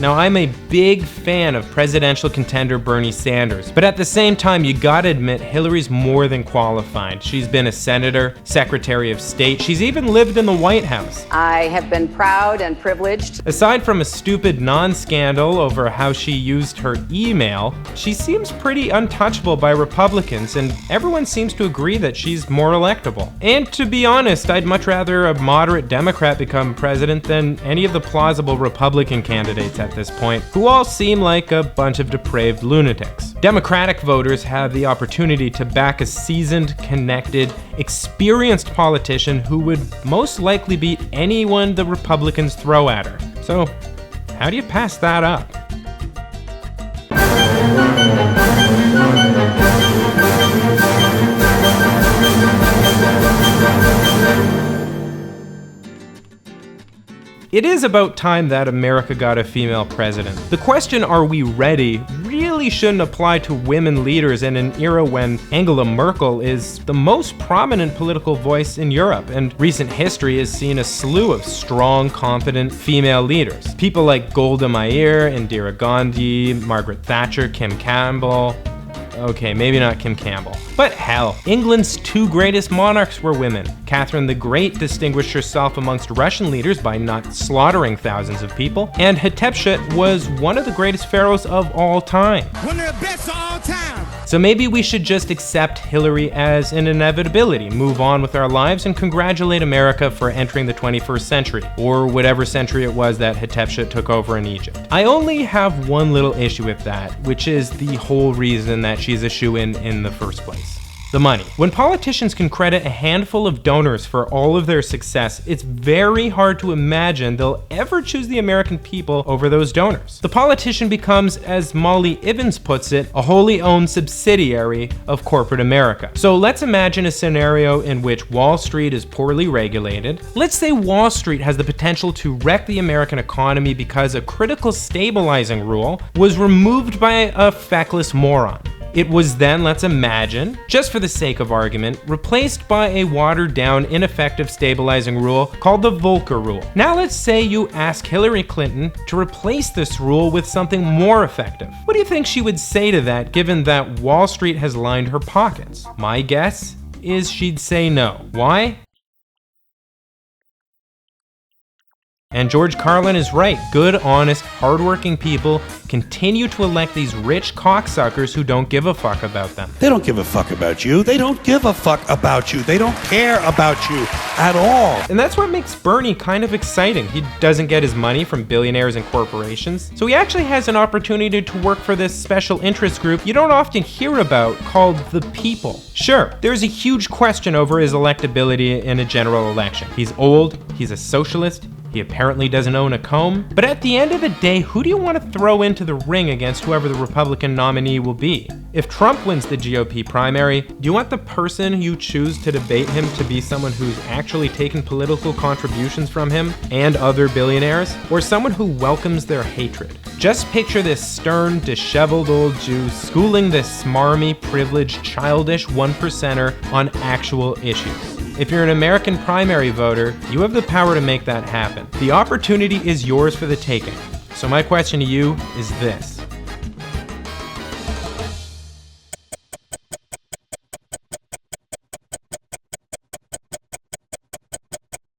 Now, I'm a big fan of presidential contender Bernie Sanders, but at the same time, you gotta admit Hillary's more than qualified. She's been a senator, secretary of state, she's even lived in the White House. I have been proud and privileged. Aside from a stupid non-scandal over how she used her email, she seems pretty untouchable by Republicans, and everyone seems to agree that she's more electable. And to be honest, I'd much rather a moderate Democrat become president than any of the plausible Republican candidates at this point, who all seem like a bunch of depraved lunatics. Democratic voters have the opportunity to back a seasoned, connected, experienced politician who would most likely beat anyone the Republicans throw at her. So, how do you pass that up? It is about time that America got a female president. The question, are we ready, really shouldn't apply to women leaders in an era when Angela Merkel is the most prominent political voice in Europe, and recent history has seen a slew of strong, confident female leaders. People like Golda Meir, Indira Gandhi, Margaret Thatcher, Kim Campbell. Okay, maybe not Kim Campbell. But hell, England's two greatest monarchs were women. Catherine the Great distinguished herself amongst Russian leaders by not slaughtering thousands of people, and Hatshepsut was one of the greatest pharaohs of all time. One of the best of all time. So maybe we should just accept Hillary as an inevitability, move on with our lives, and congratulate America for entering the 21st century, or whatever century it was that Hatshepsut took over in Egypt. I only have one little issue with that, which is the whole reason that she's a shoo-in the first place. The money. When politicians can credit a handful of donors for all of their success, it's very hard to imagine they'll ever choose the American people over those donors. The politician becomes, as Molly Ivins puts it, a wholly owned subsidiary of corporate America. So let's imagine a scenario in which Wall Street is poorly regulated. Let's say Wall Street has the potential to wreck the American economy because a critical stabilizing rule was removed by a feckless moron. It was then, let's imagine, just for the sake of argument, replaced by a watered-down, ineffective stabilizing rule called the Volcker Rule. Now let's say you ask Hillary Clinton to replace this rule with something more effective. What do you think she would say to that, given that Wall Street has lined her pockets? My guess is she'd say no. Why? And George Carlin is right. Good, honest, hardworking people continue to elect these rich cocksuckers who don't give a fuck about them. They don't give a fuck about you. They don't give a fuck about you. They don't care about you at all. And that's what makes Bernie kind of exciting. He doesn't get his money from billionaires and corporations, so he actually has an opportunity to work for this special interest group you don't often hear about called the people. Sure, there's a huge question over his electability in a general election. He's old, he's a socialist, he apparently doesn't own a comb. But at the end of the day, who do you want to throw into the ring against whoever the Republican nominee will be? If Trump wins the GOP primary, do you want the person you choose to debate him to be someone who's actually taken political contributions from him and other billionaires, or someone who welcomes their hatred? Just picture this stern, disheveled old Jew schooling this smarmy, privileged, childish one-percenter on actual issues. If you're an American primary voter, you have the power to make that happen. The opportunity is yours for the taking. So my question to you is this.